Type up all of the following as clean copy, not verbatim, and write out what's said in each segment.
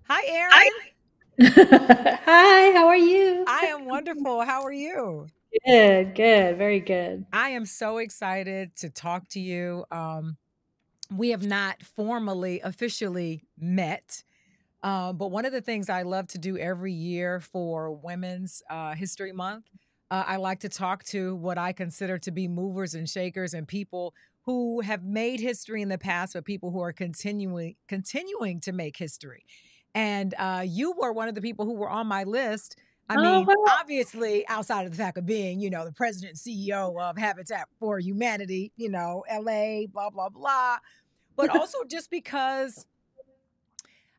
Hi, Hi. Erin. Hi, how are you? I am wonderful. How are you? Good, good, very good. I am so excited to talk to you. We have not formally, officially met, but one of the things I love to do every year for Women's History Month, I like to talk to what I consider to be movers and shakers and people who have made history in the past, but people who are continuing to make history. And you were one of the people who were on my list. I Oh, mean, wow. obviously, outside of the fact of being, the president and CEO of Habitat for Humanity, LA, blah, blah, blah. But also just because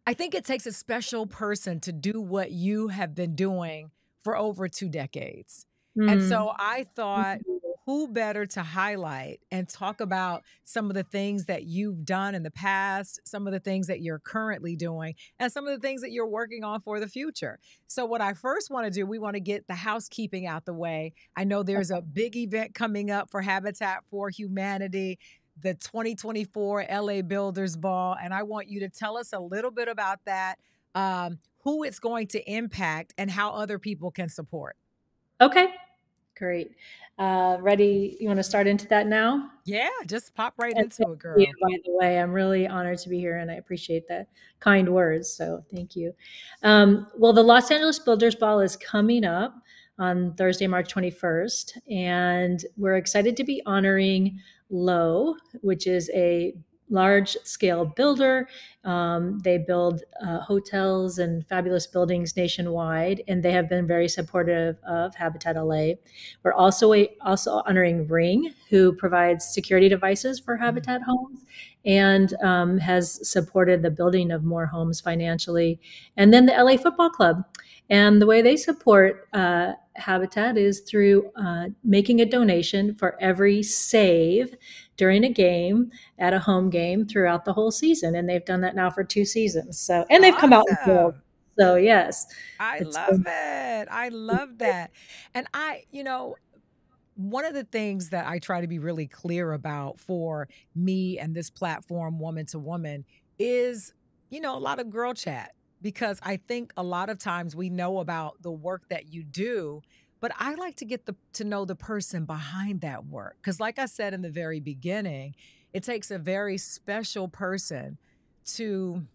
I think it takes a special person to do what you have been doing for over 2 decades. And Mm. so I thought, who better to highlight and talk about some of the things that you've done in the past, some of the things that you're currently doing, and some of the things that you're working on for the future. So, what I first want to do, we want to get the housekeeping out the way. I know there's a big event coming up for Habitat for Humanity, the 2024 LA Builders Ball. And I want you to tell us a little bit about that, who it's going to impact, and how other people can support. Okay, great. Ready? You want to start into that now? Yeah, just pop right And thank into it, you, girl. by the way. I'm really honored to be here and I appreciate the kind words. So thank you. Well, the Los Angeles Builders Ball is coming up on Thursday, March 21st. And we're excited to be honoring Lowe, which is a large scale builder. They build hotels and fabulous buildings nationwide, and they have been very supportive of Habitat LA. We're also honoring Ring, who provides security devices for Mm. Habitat homes and has supported the building of more homes financially. And then the LA Football Club. And the way they support Habitat is through making a donation for every save during a game at a home game throughout the whole season. And they've done that now for 2 seasons. So, and they've come out and built. Awesome. So, yes, I it's love been. it. I love that. And one of the things that I try to be really clear about for me and this platform, Woman to Woman, is, a lot of girl chat, because I think a lot of times we know about the work that you do, but I like to get to know the person behind that work. Because, like I said in the very beginning, it takes a very special person to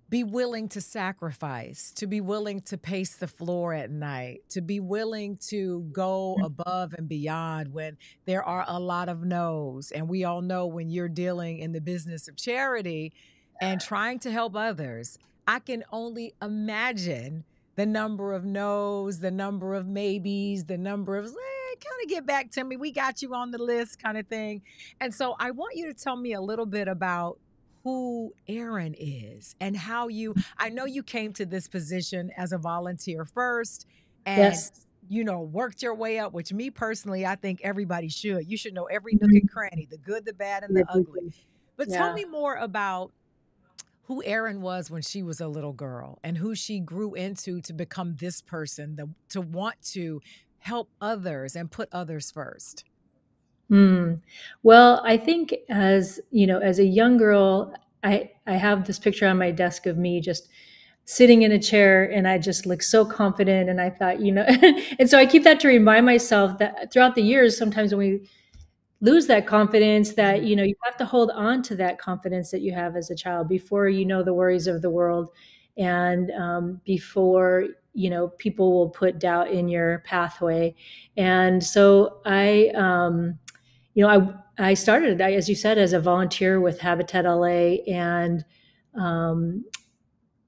be willing to sacrifice, to be willing to pace the floor at night, to be willing to go above and beyond when there are a lot of no's. And we all know, when you're dealing in the business of charity and trying to help others, I can only imagine the number of no's, the number of maybes, the number of, kind of get back to me. We got you on the list kind of thing. And so I want you to tell me a little bit about who Erin is and how I know you came to this position as a volunteer first, and Yes. worked your way up, which, me personally, I think everybody should. You should know every nook and Mhm. cranny, the good, the bad, and the ugly. Everything. But tell Yeah. me more about who Erin was when she was a little girl, and who she grew into to become this person, to want to help others and put others first. Mm. Well, I think as a young girl, I have this picture on my desk of me just sitting in a chair, and I just look so confident. And I thought, and so I keep that to remind myself that throughout the years, sometimes when we lose that confidence, that Mhm. you have to hold on to that confidence that you have as a child before you know the worries of the world, and before people will put doubt in your pathway. And so I started, as you said, as a volunteer with Habitat LA, and um,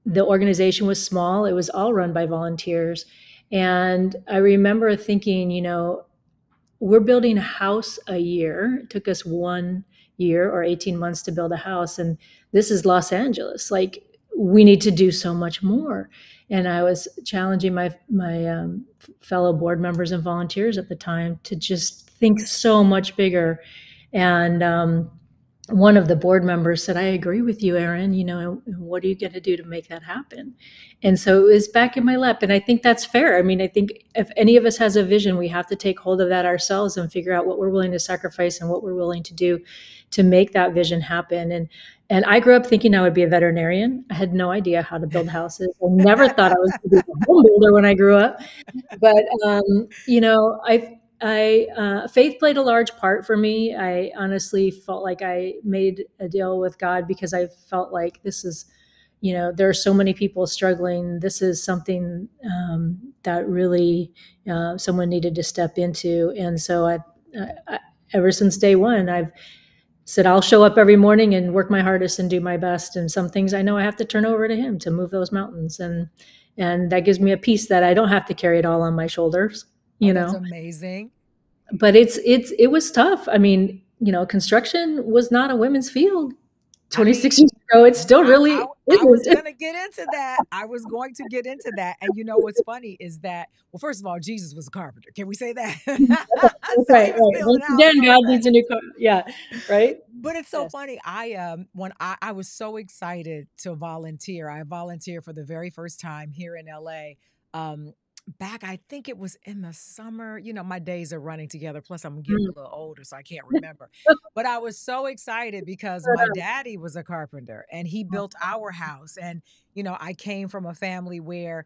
the organization was small. It was all run by volunteers. And I remember thinking, we're building a house a year. It took us 1 year or 18 months to build a house. And this is Los Angeles. Like, we need to do so much more. And I was challenging my fellow board members and volunteers at the time to just think so much bigger. And one of the board members said, "I agree with you, Erin. What are you going to do to make that happen?" And so it was back in my lap. And I think that's fair. I mean, I think if any of us has a vision, we have to take hold of that ourselves and figure out what we're willing to sacrifice and what we're willing to do to make that vision happen. And I grew up thinking I would be a veterinarian. I had no idea how to build houses. I never thought I was going to be a home builder when I grew up. But faith played a large part for me. I honestly felt like I made a deal with God because I felt like this is, there are so many people struggling. This is something that really someone needed to step into. And so ever since day one, I've said I'll show up every morning and work my hardest and do my best. And some things I know I have to turn over to Him to move those mountains, and that gives me a peace that I don't have to carry it all on my shoulders. Oh, You that's know, amazing. but it was tough. I mean, construction was not a women's field I mean, 26 years ago. It still I really I was isn't. gonna get into that. I was going to get into that, and you know what's funny is that, well, first of all, Jesus was a carpenter. Can we say that? So Right, he was right. building Once houses again, all God day. needs a new car. Yeah, right. But it's so Yes. funny. When I was so excited to volunteer. I volunteered for the very first time here in LA. Back, I think it was in the summer. My days are running together. Plus, I'm getting Mm. a little older, so I can't remember. But I was so excited because my daddy was a carpenter and he built our house. And, I came from a family where,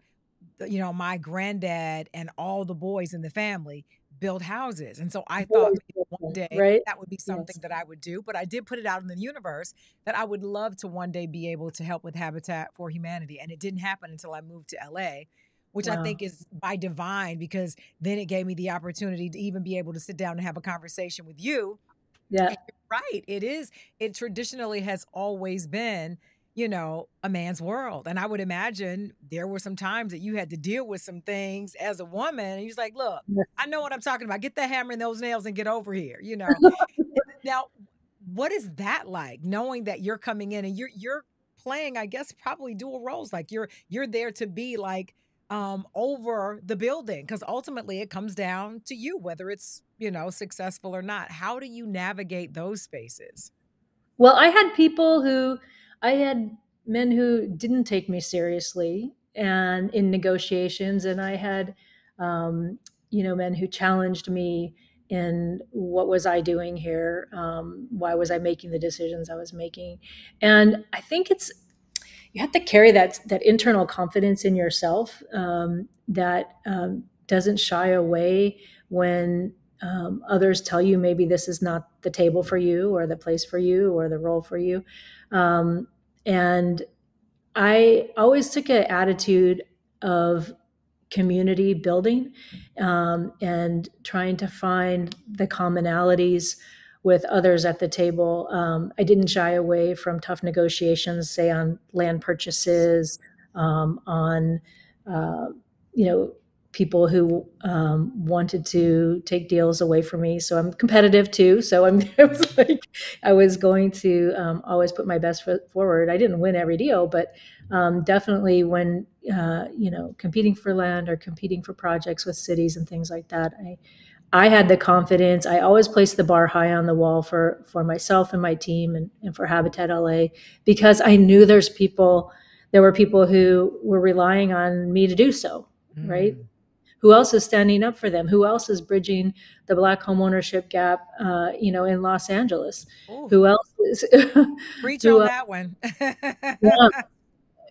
my granddad and all the boys in the family built houses. And so I thought Always maybe one different, day right? that would be something Yes. that I would do. But I did put it out in the universe that I would love to one day be able to help with Habitat for Humanity. And it didn't happen until I moved to LA, which I Wow. think is by divine because then it gave me the opportunity to even be able to sit down and have a conversation with you. Yeah. And you're right. It traditionally has always been, a man's world. And I would imagine there were some times that you had to deal with some things as a woman. And you're like, look, I know what I'm talking about. Get the hammer and those nails and get over here. Now, what is that like? Knowing that you're coming in and you're playing, I guess, probably dual roles. Like you're there to be like over the building because ultimately it comes down to you whether it's successful or not. How do you navigate those spaces? Well, I had men who didn't take me seriously and in negotiations, and I had, men who challenged me in what was I doing here? Why was I making the decisions I was making? And I think you have to carry that internal confidence in yourself that doesn't shy away when others tell you maybe this is not the table for you or the place for you or the role for you. Um, and I always took an attitude of community building and trying to find the commonalities with others at the table. I didn't shy away from tough negotiations, say on land purchases, on uh, you know people who wanted to take deals away from me. So I'm competitive too. So I was like, I was going to always put my best foot forward. I didn't win every deal, but definitely when competing for land or competing for projects with cities and things like that, I had the confidence. I always placed the bar high on the wall for myself and my team and for Habitat LA because I knew there were people who were relying on me to do so, right? Mm. Who else is standing up for them? Who else is bridging the Black homeownership gap, in Los Angeles? Ooh, Who else is preach who on else? that one. Yeah,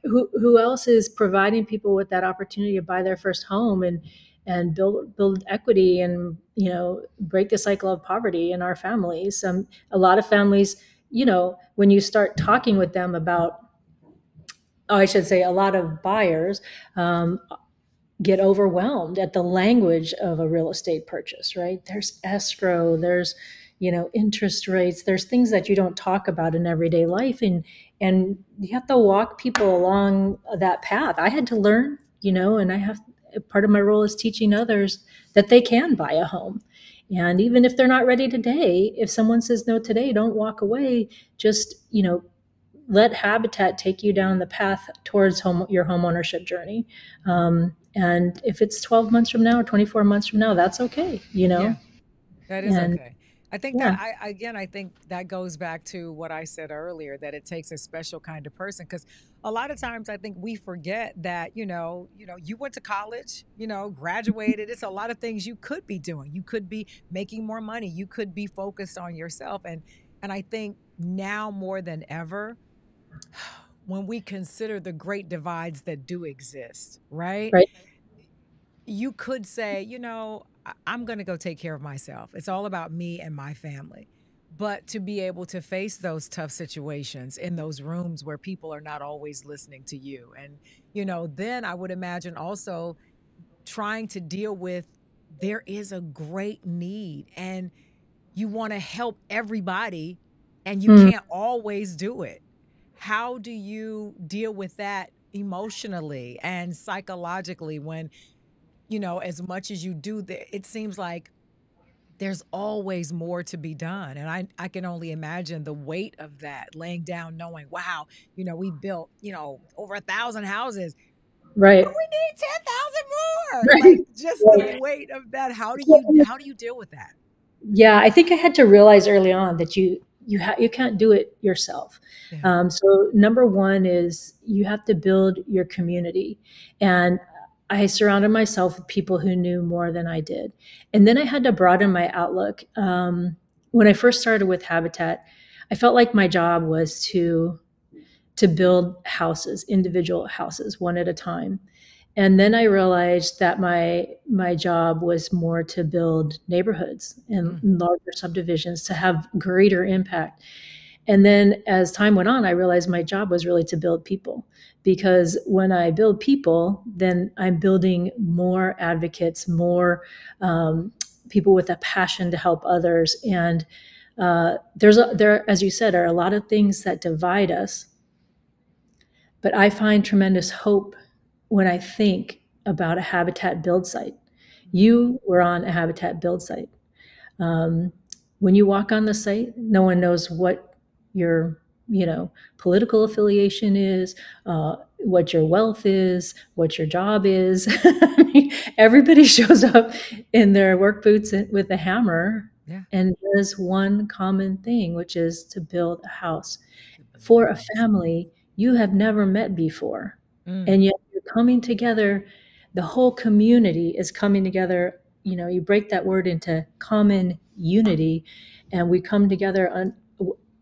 who else is providing people with that opportunity to buy their first home and build equity and break the cycle of poverty in our families. A lot of families, when you start talking with them about, oh, I should say, a lot of buyers um, get overwhelmed at the language of a real estate purchase, right? There's escrow, there's, interest rates, there's things that you don't talk about in everyday life. And you have to walk people along that path. I had to learn, and part of my role is teaching others that they can buy a home. And even if they're not ready today, if someone says no today, don't walk away. Just, let Habitat take you down the path towards your home ownership journey. And if it's 12 months from now or 24 months from now, that's okay. Yeah, that is And okay. I think that Yeah. I think that goes back to what I said earlier, that it takes a special kind of person, because a lot of times I think we forget that, you went to college, graduated. It's a lot of things you could be doing. You could be making more money. You could be focused on yourself. And I think now more than ever, when we consider the great divides that do exist, right? Right. You could say, I'm going to go take care of myself. It's all about me and my family. But to be able to face those tough situations in those rooms where people are not always listening to you. And, then I would imagine also trying to deal with, there is a great need and you want to help everybody and you Mm, can't always do it. How do you deal with that emotionally and psychologically when, as much as you do, it seems like there's always more to be done. And I can only imagine the weight of that, laying down, knowing, wow, we built, over 1,000 houses, but right. we need 10,000 more. Right. Like just the Right. weight of that. How do you deal with that? Yeah, I think I had to realize early on that you can't do it yourself. Yeah. So number one is you have to build your community, and I surrounded myself with people who knew more than I did, and then I had to broaden my outlook. When I first started with Habitat, I felt like my job was to build houses, individual houses, one at a time. And then I realized that my job was more to build neighborhoods and Mm, larger subdivisions to have greater impact. And then as time went on, I realized my job was really to build people, because when I build people, then I'm building more advocates, more people with a passion to help others. And there, as you said, are a lot of things that divide us, but I find tremendous hope when I think about a habitat build site. mm, You were on a habitat build site. Um, when you walk on the site, no one knows what your political affiliation is, what your wealth is, what your job is. I mean, everybody shows up in their work boots with a hammer yeah. and does one common thing, which is to build a house To build for a a house. family you have never met before. Mm, And yet you're coming together, the whole community is coming together. You break that word into common unity, and we come together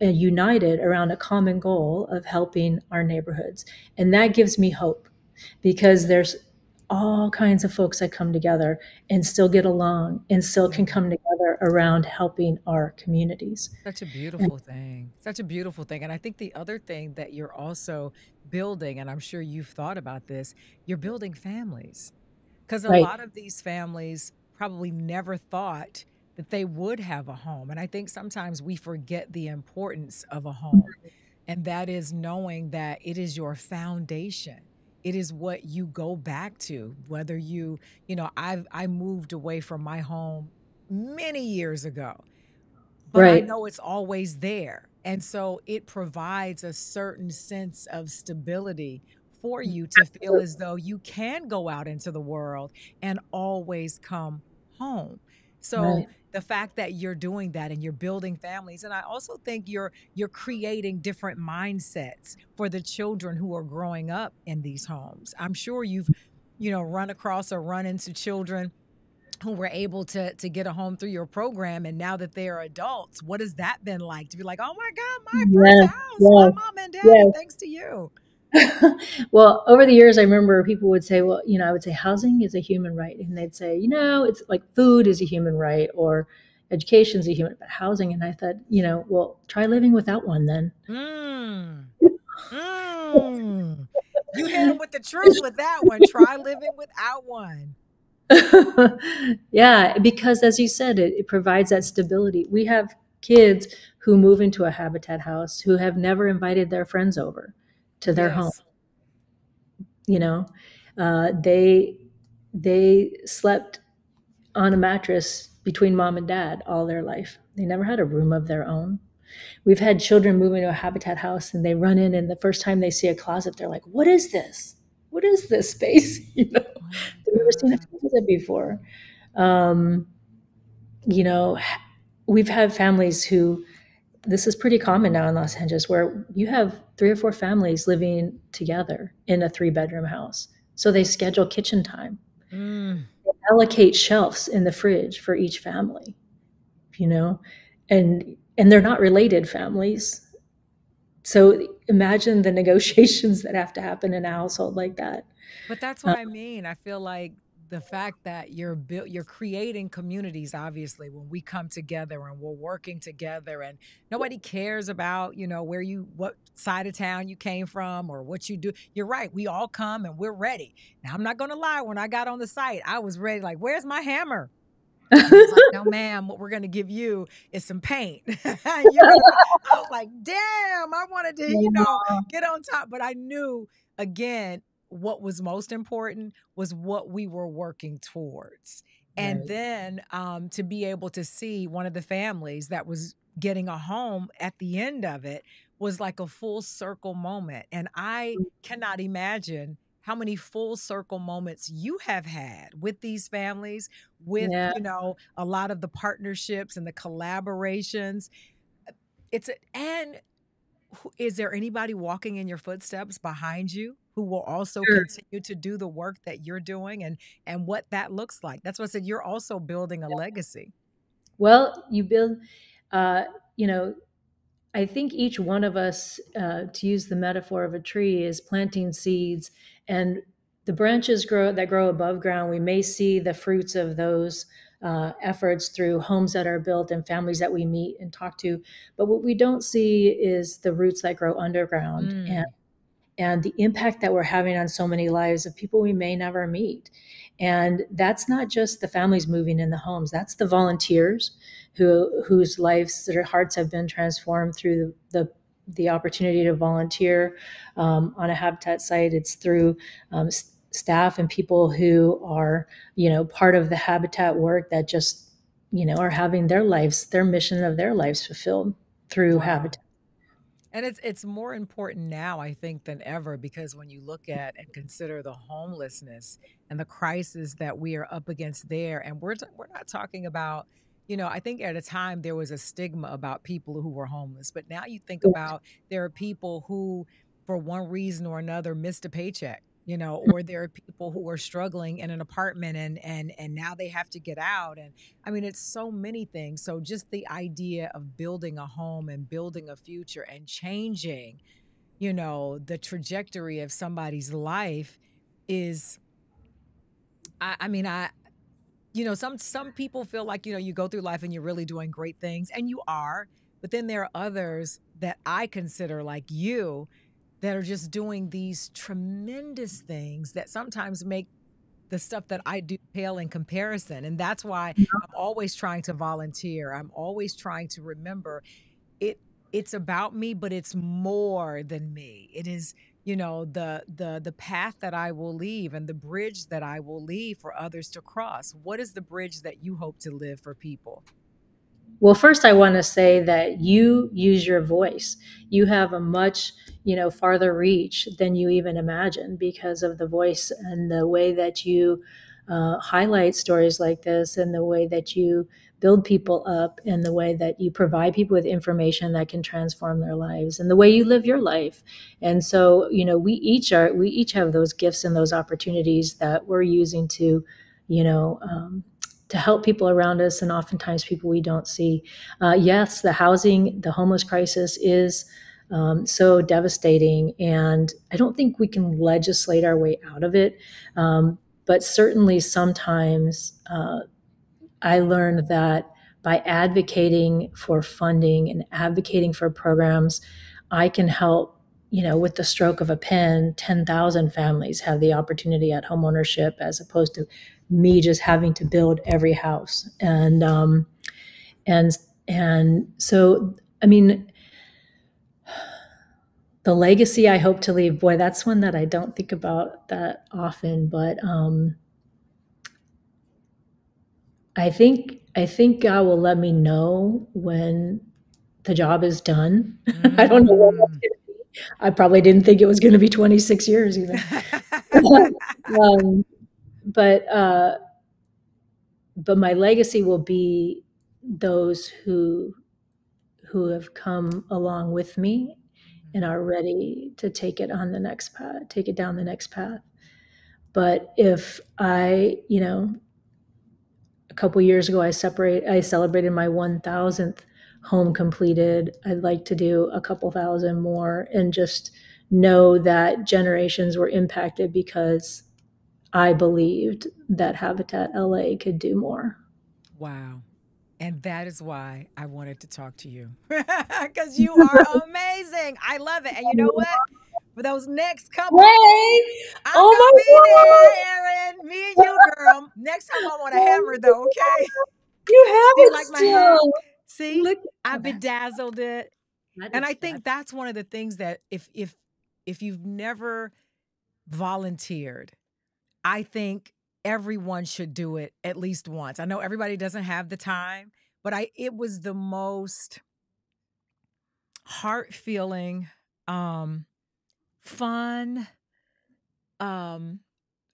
united around a common goal of helping our neighborhoods. And that gives me hope, because there's all kinds of folks that come together and still get along and still yeah. can come together around helping our communities. Such a And, beautiful thing. Such a beautiful thing. And I think the other thing that you're also building, and I'm sure you've thought about this, you're building families. Because a right, lot of these families probably never thought that they would have a home. And I think sometimes we forget the importance of a home. And that is knowing that it is your foundation. It is what you go back to, whether I moved away from my home many years ago, but I right, know it's always there. And so it provides a certain sense of stability for you to feel as though you can go out into the world and always come home. So right. the fact that you're doing that and you're building families, and I also think you're creating different mindsets for the children who are growing up in these homes. I'm sure you've run across or run into children who were able to get a home through your program, and now that they are adults, what has that been like to be like, oh my god, my first Yes, house, my yes, mom and daddy, yes. thanks to you. Well, over the years, I remember people would say, well, I would say housing is a human right. And they'd say, it's like food is a human right, or education is a human, but housing. And I thought, well, try living without one then. mm, mm. You hit them with the truth with that one. Try living without one. Yeah, because as you said, it provides that stability. We have kids who move into a habitat house who have never invited their friends over to their home. Yes. You know, they slept on a mattress between mom and dad all their life. They never had a room of their own. We've had children move into a habitat house and they run in, and the first time they see a closet, they're like, "What is this? What is this space?" Oh my They've never seen a god. closet before. Um, you know, we've had families who, this is pretty common now in Los Angeles, where you have 3 or 4 families living together in a 3-bedroom house. So they schedule kitchen time, Mm. allocate shelves in the fridge for each family, you know, and they're not related families. So imagine the negotiations that have to happen in a household like that. But that's what Uh, I mean. I feel like the fact that you're creating communities, obviously, when we come together and we're working together, and nobody cares about, where what side of town you came from or what you do. You're right. We all come and we're ready. Now, I'm not going to lie. When I got on the site, I was ready. Like, where's my hammer? And it was like, no, ma'am, what we're going to give you is some paint. And you're going to, I was like, damn, I wanted to, get on top. But I knew, again, what was most important was what we were working towards. And right. then to be able to see one of the families that was getting a home at the end of it was like a full circle moment. And I cannot imagine how many full circle moments you have had with these families, with, Yeah, a lot of the partnerships and the collaborations. And is there anybody walking in your footsteps behind you who will also sure. continue to do the work that you're doing, and what that looks like? That's what I said. You're also building a legacy. Well, you build, uh, you know, I think each one of us, to use the metaphor of a tree, is planting seeds, and the branches grow above ground. We may see the fruits of those efforts through homes that are built and families that we meet and talk to. But what we don't see is the roots that grow underground, Mm, and the impact that we're having on so many lives of people we may never meet. And that's not just the families moving in the homes, that's the volunteers whose lives, their hearts have been transformed through the opportunity to volunteer on a habitat site. It's through staff and people who are, part of the habitat work that just, are having their lives, their mission of their lives fulfilled through wow. habitat. And it's more important now, I think, than ever, because when you look at and consider the homelessness and the crisis that we are up against there, and we're not talking about, I think at a time there was a stigma about people who were homeless, but now you think about there are people who, for one reason or another, missed a paycheck. Or there are people who are struggling in an apartment, and now they have to get out. And I mean, it's so many things. So just the idea of building a home and building a future and changing, the trajectory of somebody's life is, I mean, some people feel like, you go through life and you're really doing great things, and you are, but then there are others that I consider like you that are just doing these tremendous things that sometimes make the stuff that I do pale in comparison. And that's why I'm always trying to volunteer. I'm always trying to remember it it's about me, but it's more than me. It is, the path that I will leave and the bridge that I will leave for others to cross. What is the bridge that you hope to live for people? Well, first, I want to say that you use your voice. You have a much, farther reach than you even imagine because of the voice and the way that you highlight stories like this, and the way that you build people up, and the way that you provide people with information that can transform their lives, and the way you live your life. And so, we each have those gifts and those opportunities that we're using to, you know, um, to help people around us, and oftentimes people we don't see. Yes, the homeless crisis is so devastating, and I don't think we can legislate our way out of it. But certainly, sometimes I learned that by advocating for funding and advocating for programs, I can help. With the stroke of a pen, 10,000 families have the opportunity at homeownership, as opposed to me just having to build every house. And so, I mean, the legacy I hope to leave, boy, that's one that I don't think about that often. But I think God will let me know when the job is done. I don't know when that's Mm. going to be. I probably didn't think it was going to be 26 years even. um, but my legacy will be those who have come along with me and Mhm. are ready to take it on the next path, take it down the next path. But if I, a couple years ago, I celebrated my 1,000th home completed. I'd like to do a couple thousand more and just know that generations were impacted because I believed that Habitat LA could do more. Wow. And that is why I wanted to talk to you because you are amazing. I love it. And you know what? For those next couple Yay! I'm Oh gonna be my there, Erin. Me and you, girl. Next time I want a hammer, though. Okay. God! You have See, it like my hat. still. See, Look, I oh, bedazzled it, and is I fabulous. think that's one of the things that if you've never volunteered, I think everyone should do it at least once. I know everybody doesn't have the time, but it was the most heart feeling, um, fun, um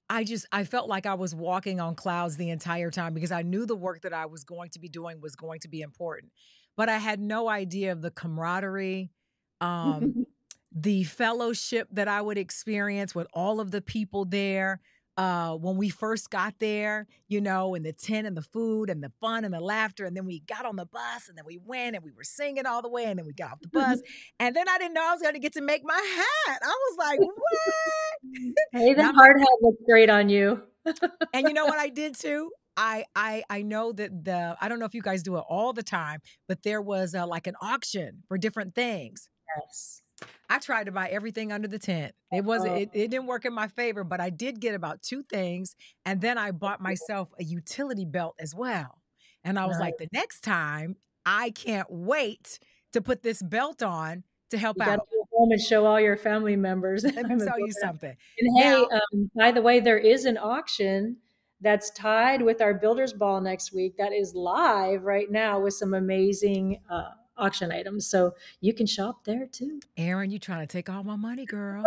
I felt like I was walking on clouds the entire time because I knew the work that I was going to be doing was going to be important. But I had no idea of the camaraderie, um, the fellowship that I would experience with all of the people there. When we first got there, and the tent and the food and the fun and the laughter. And then we got on the bus and then we went and we were singing all the way. And then we got off the bus. And then I didn't know I was going to get to make my hat. I was like, what? Hey, And that I'm like, hard hat looks great on you. and you know what I did too? I know that I don't know if you guys do it all the time, but there was like an auction for different things. Yes. I tried to buy everything under the tent. It wasn't Oh, it didn't work in my favor, but I did get about two things, and then I bought myself a utility belt as well. And I was like, nice. the next time I can't wait to put this belt on to help You got to out. go home and show all your family members. I'm Let me gonna tell go you there. something. And hey, Now, by the way, there is an auction that's tied with our Builders Ball next week that is live right now with some amazing auction items. So you can shop there too. Erin, you trying to take all my money, girl.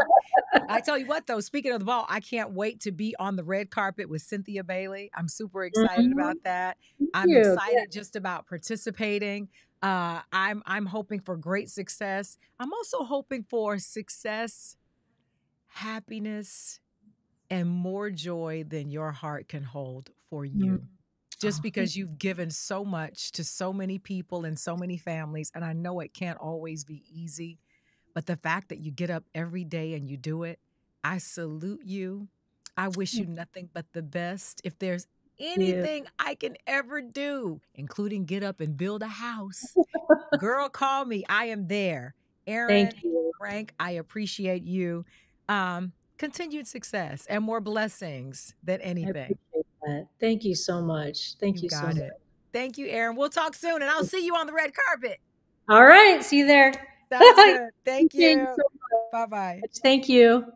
I tell you what, though, speaking of the ball, I can't wait to be on the red carpet with Cynthia Bailey. I'm super excited Mhm. about that. Thank I'm you. excited just about participating. I'm hoping for great success. I'm also hoping for success, happiness, and more joy than your heart can hold for Mm. you. Just Oh, thank because you've given so much to so many people and so many families, and I know it can't always be easy, but the fact that you get up every day and you do it, I salute you. I wish you nothing but the best. If there's you. anything I can ever do, including get up and build a house, girl, call me. I am there. Thank Erin you. Rank, I appreciate you. Continued success and more blessings than I anything. appreciate that. Thank you so much. Thank You you so got much. it. Thank you, Erin. We'll talk soon, and I'll see you on the red carpet. All right. See you there. Sounds good. Appreciate Thank you you. so Bye bye. much. Thank you.